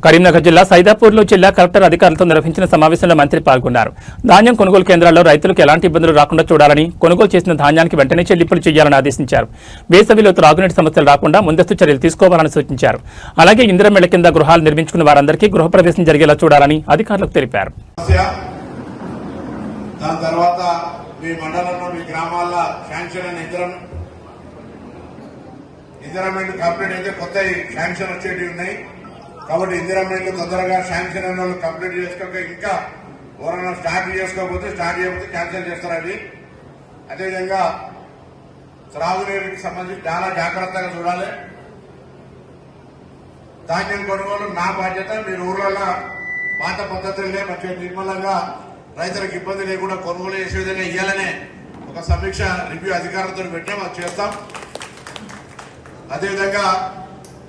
కరీంనగర్ జిల్లా సైదాపూర్లో జిల్లా కలెక్టర్ అధికారులతో నిర్వహించిన సమావేశంలో మంత్రి పాల్గొన్నారు. ధాన్యం కొనుగోలు కేంద్రాల్లో రైతులకు ఎలాంటి ఇబ్బందులు రాకుండా చూడాలని, కొనుగోలు చేసిన ధాన్యానికి వెంటనే చెల్లింపులు చేయాలని ఆదేశించారు. వేసవిలో త్రాగునీటి సమస్యలు రాకుండా ముందస్తు చర్యలు తీసుకోవాలని సూచించారు. అలాగే ఇందిరమేళ్ల కింద గృహాలు నిర్మించుకున్న వారందరికీ గృహప్రవేశం జరిగేలా చూడాలని అధికారులకు తెలిపారు. కాబట్టి ఇందిరామేళ్లు తొందరగా శాంక్షన్ అయిన వాళ్ళు కంప్లీట్ చేసుకోక ఇంకా ఎవరైనా స్టార్ట్ చేయకపోతే క్యాన్సిల్ చేస్తారు. అవి అదేవిధంగా త్రాగునీరుకి సంబంధించి చాలా జాగ్రత్తగా చూడాలి. ధాన్యం కొనుగోలు నా బాధ్యత. మీరు ఊర్లలో పాత పద్ధతులనే మంచిగా నిర్మలంగా రైతులకు ఇబ్బంది లేకుండా కొనుగోలు చేసే విధంగా ఇవ్వాలనే ఒక సమీక్ష రివ్యూ అధికారులతో పెట్టాం. అది చేస్తాం. అదేవిధంగా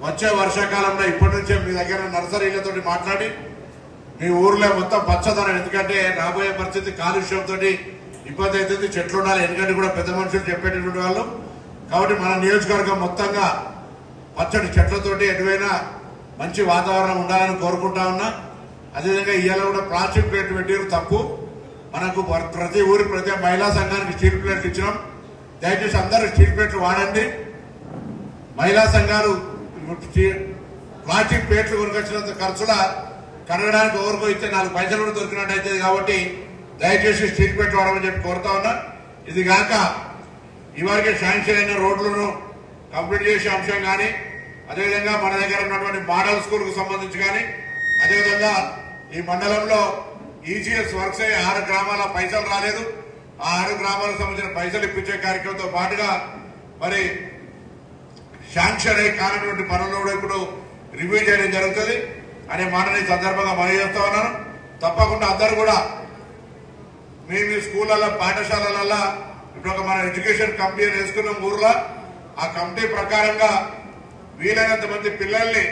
వచ్చే వర్షాకాలంలో ఇప్పటి నుంచే మీ దగ్గర నర్సరీలతో మాట్లాడి మీ ఊర్లో మొత్తం పచ్చదనం, ఎందుకంటే రాబోయే పరిస్థితి కాలుష్యంతో ఇబ్బంది అవుతుంది. చెట్లు ఉండాలి, ఎందుకంటే కూడా పెద్ద మనుషులు చెప్పేటటువంటి వాళ్ళు. కాబట్టి మన నియోజకవర్గం మొత్తంగా పచ్చడి చెట్లతోటి ఎటువైనా మంచి వాతావరణం ఉండాలని కోరుకుంటా ఉన్నా. అదేవిధంగా ఇవాళ కూడా ప్లాస్టిక్ ప్లేట్ పెట్టారు, తప్పు. మనకు ప్రతి మహిళా సంఘానికి స్టీల్ ప్లేట్లు ఇచ్చినాం. దయచేసి అందరూ స్టీల్ ప్లేట్లు వాడండి. మహిళా సంఘాలు ప్లాస్టిక్ ప్లేట్లు కొనుకొచ్చినంత ఖర్చుల కడగడానికి ఎవరికో ఇస్తే 4 పైసలు కూడా దొరికినట్టు అవుతుంది. కాబట్టి దయచేసి స్ట్రీట్ ప్లేట్లు వాడమని చెప్పి కోరుతా ఉన్నా. ఇది కాక ఇవరికే శాంక్షన్ అయిన రోడ్లను కంప్లీట్ చేసే అంశం కానీ, అదేవిధంగా మన దగ్గర ఉన్నటువంటి మోడల్ స్కూల్ కు సంబంధించి కానీ, అదేవిధంగా ఈ మండలంలో ఈజీఎస్ వర్క్స్ అయ్యి 6 గ్రామాల పైసలు రాలేదు. ఆ 6 గ్రామాలకు సంబంధించిన పైసలు ఇప్పించే కార్యక్రమంతో పాటుగా మరి శాంక్షన్ అయ్యి కానటువంటి పనులు కూడా ఇప్పుడు రివ్యూ చేయడం జరుగుతుంది అనే మాటని సందర్భంగా మనం చేస్తా ఉన్నాను. తప్పకుండా అందరూ కూడా మీ స్కూళ్ళల్లో పాఠశాలలలో ఇప్పుడు ఒక మన ఎడ్యుకేషన్ కమిటీ వేసుకున్న ఊర్లో ఆ కమిటీ ప్రకారంగా వీలైనంత మంది పిల్లల్ని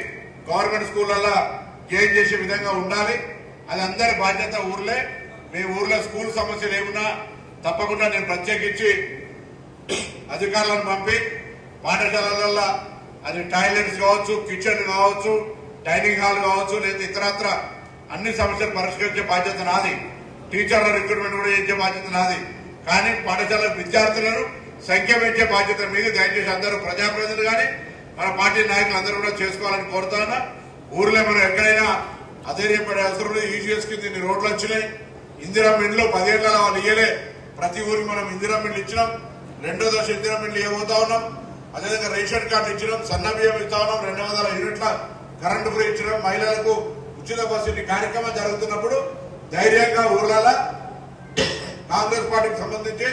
గవర్నమెంట్ స్కూళ్ళల్లో గెయిన్ చేసే విధంగా ఉండాలి. అది అందరి బాధ్యత. మీ ఊర్లో స్కూల్ సమస్యలు ఏమున్నా తప్పకుండా నేను ప్రత్యేకించి అధికారులను పంపి పాఠశాలలలో అది టాయిలెట్స్ కావచ్చు, కిచెన్ కావచ్చు, డైనింగ్ హాల్ కావచ్చు, లేదా ఇతరత్ర అన్ని సమస్యలు పరిష్కరించే బాధ్యత నాది. టీచర్ల రిక్రూట్మెంట్ కూడా చేసే బాధ్యత నాది. కానీ పాఠశాల విద్యార్థులను సంఖ్య పెంచే బాధ్యత మీద దయచేసి అందరూ ప్రజాప్రతినిధులు కానీ మన పార్టీ నాయకులు అందరూ కూడా చేసుకోవాలని కోరుతున్నా. ఊర్లో మనం ఎక్కడైనా అధైర్యపడే అవసరం లేదు. ఈజీఎస్ కింద ఇన్ని రోడ్లు వచ్చినాయి. ఇందిరామిండ్లు 10 ఏళ్ల వాళ్ళు ఇయ్యలే. ప్రతి ఊరికి మనం ఇందిరామిండ్లు ఇచ్చినాం. 2వ దశ ఇందిరామిండ్లు ఇవ్వబోతా ఉన్నాం. అదేవిధంగా రేషన్ కార్డు ఇచ్చినాం, సన్న బియ్యం ఇస్తా ఉన్నాం, 200 యూనిట్ల కరెంటు ఫ్రీ ఇచ్చినాం. మహిళలకు ఉచిత బస్సు కార్యక్రమం జరుగుతున్నప్పుడు ధైర్యంగా ఊర్లలో కాంగ్రెస్ పార్టీకి సంబంధించి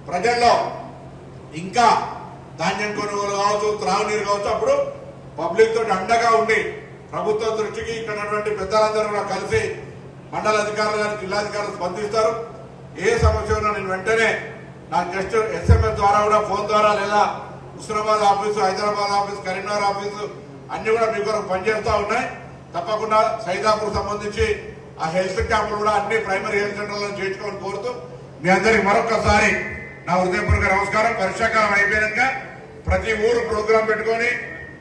ప్రజల్లో ఇంకా ధాన్యం కొనుగోలు కావచ్చు, త్రాగునీరు కావచ్చు, అప్పుడు పబ్లిక్ తోటి అండగా ఉండి ప్రభుత్వం దృష్టికి ఇక్కడ ఉన్నటువంటి పెద్దలందరూ కూడా కలిసి మండల అధికారులు కానీ జిల్లాధికారులు స్పందిస్తారు. ఏ సమస్య ఉన్నా నేను వెంటనే నాకు జస్ట్ SMS ద్వారా కూడా, ఫోన్ ద్వారా, లేదా Husnabad office, Hyderabad office, Karimnagar office అన్ని కూడా మీ కొరకు పనిచేస్తూ ఉన్నాయి. తప్పకుండా సైదాపూర్ సంబంధించి ఆ హెల్త్ క్యాంపులు కూడా అన్ని ప్రైమరీ హెల్త్ సెంటర్లో చేర్చుకోవాలని కోరుతూ మీ అందరికి మరొకసారి నా హృదయపూర్వక నమస్కారం. వర్షాకాలం అయిపోయాక ప్రతి ఊరు ప్రోగ్రాం పెట్టుకొని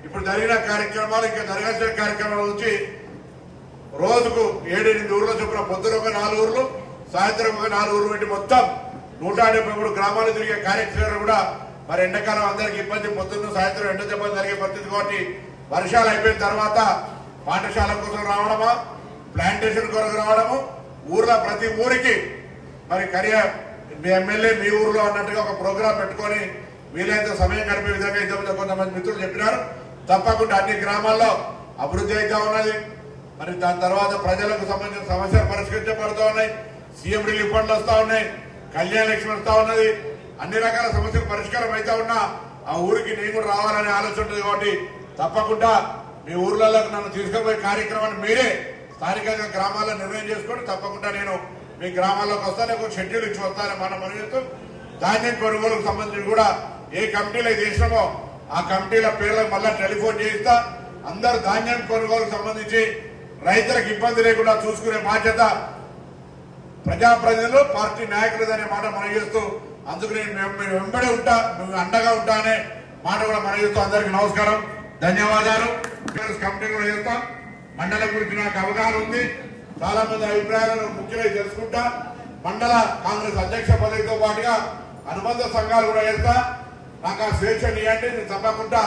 ఇప్పుడు జరిగిన కార్యక్రమాలు ఇంకా జరగాల్సిన కార్యక్రమాల నుంచి రోజుకు 7-8 ఊర్ల చొప్పున పొద్దున ఒక 4 ఊర్లు, సాయంత్రం ఒక 4 ఊర్లు పెట్టి మొత్తం 173 గ్రామాలు తిరిగే కార్యక్రమాలు కూడా మరి ఎండాకాలం అందరికి ఇబ్బంది, పొద్దున్న సాయంత్రం ఎండ దెబ్బలు జరిగే పరిస్థితి. కాబట్టి వర్షాలు అయిపోయిన తర్వాత పాఠశాల కోసం రావడమా, ప్లాంటేషన్ కొరకు రావడము, ఊర్లో ప్రతి ఊరికి మరి మీ ఎమ్మెల్యే మీ ఊర్లో అన్నట్టుగా ఒక ప్రోగ్రాం పెట్టుకొని వీలైనంత సమయం గడిపే విధంగా ఇంతకుముందు కొంతమంది మిత్రులు చెప్పినారు. తప్పకుండా అన్ని గ్రామాల్లో అభివృద్ధి అయితే ఉన్నది. మరి దాని తర్వాత ప్రజలకు సంబంధించిన సమస్యలు పరిష్కరించబడుతూ ఉన్నాయి. సీఎం రిలీఫ్ ఫండ్లు వస్తూ ఉన్నాయి, కళ్యాణ లక్ష్మి వస్తూ ఉన్నది. అన్ని రకాల సమస్యలు పరిష్కారం అయితే ఉన్నా ఆ ఊరికి నేను కూడా రావాలనే ఆలోచన ఉంటుంది. కాబట్టి తప్పకుండా మీ ఊర్లలోకి నన్ను తీసుకుపోయే కార్యక్రమాన్ని మీరే స్థానికంగా గ్రామాల్లో నిర్ణయం చేసుకొని తప్పకుండా నేను మీ గ్రామాల్లోకి వస్తాను. ఒక షెడ్యూల్ ఇచ్చి వస్తానని మనం చెప్తూ ధాన్యం కొనుగోలుకు సంబంధించి కూడా ఏ కమిటీలో చేసినామో ఆ కమిటీల పేర్లకు మళ్ళా టెలిఫోన్ చేయిస్తా. అందరూ ధాన్యం కొనుగోలుకు సంబంధించి రైతులకు ఇబ్బంది లేకుండా చూసుకునే బాధ్యత ప్రజాప్రతినిధులు, పార్టీ నాయకులు అనే మాట మనం చేస్తూ అందుకు నేను వెంబడే ఉంటా, అండగా ఉంటా అనే మాట కూడా మనం చేస్తూ అందరికీ నమస్కారం, ధన్యవాదాలు. కమిటీ కూడా చేస్తాం. మండలం గురించి నాకు అవగాహన ఉంది. చాలా మంది అభిప్రాయాలను ముఖ్యంగా తెలుసుకుంటా. మండల కాంగ్రెస్ అధ్యక్ష పదవితో పాటుగా అనుబంధ సంఘాలు కూడా చేస్తా. నాకు ఆ స్వేచ్ఛ ఇవ్వండి. నేను తప్పకుండా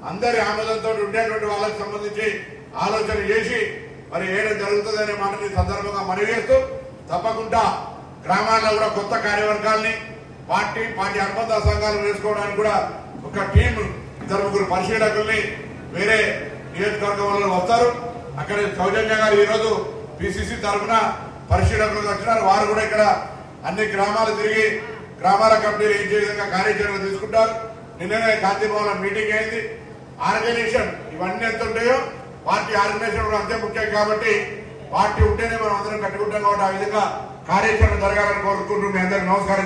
అందరి ఆమోదంతో ఉండేటువంటి వాళ్ళకి సంబంధించి ఆలోచన చేసి మరి ఏడం జరుగుతుంది అనే మాట ఈ సందర్భంగా మనవి చేస్తూ, తప్పకుండా గ్రామాల్లో కూడా కొత్త కార్యవర్గాల్ని పార్టీ అనుబంధ సంఘాలు వేసుకోవడానికి కూడా ఒక టీం 2-3 పరిశీలకుల్ని వేరే నియోజకవర్గంలో వస్తారు. అక్కడ సౌజన్య గారు ఈరోజు పిసిసి తరఫున పరిశీలకులు వచ్చినారు. వారు కూడా ఇక్కడ అన్ని గ్రామాలు తిరిగి గ్రామాల కమిటీలు ఏం విధంగా కార్యాచరణ తీసుకుంటారు. నిన్ననే గాంధీ భవన్ మీటింగ్ అయింది. ఆర్గనైజేషన్ ఇవన్నీ ఎంత ఉంటాయో పార్టీ ఆర్గనైజేషన్ కూడా అంతే ముఖ్యం. కాబట్టి పార్టీ ఉంటేనే మనం అందరం కట్టుకుంటాం. కాబట్టి ఆ విధంగా కార్యాచరణ జరగాలని కోరుకుంటూ మీ అందరికి నమస్కారం.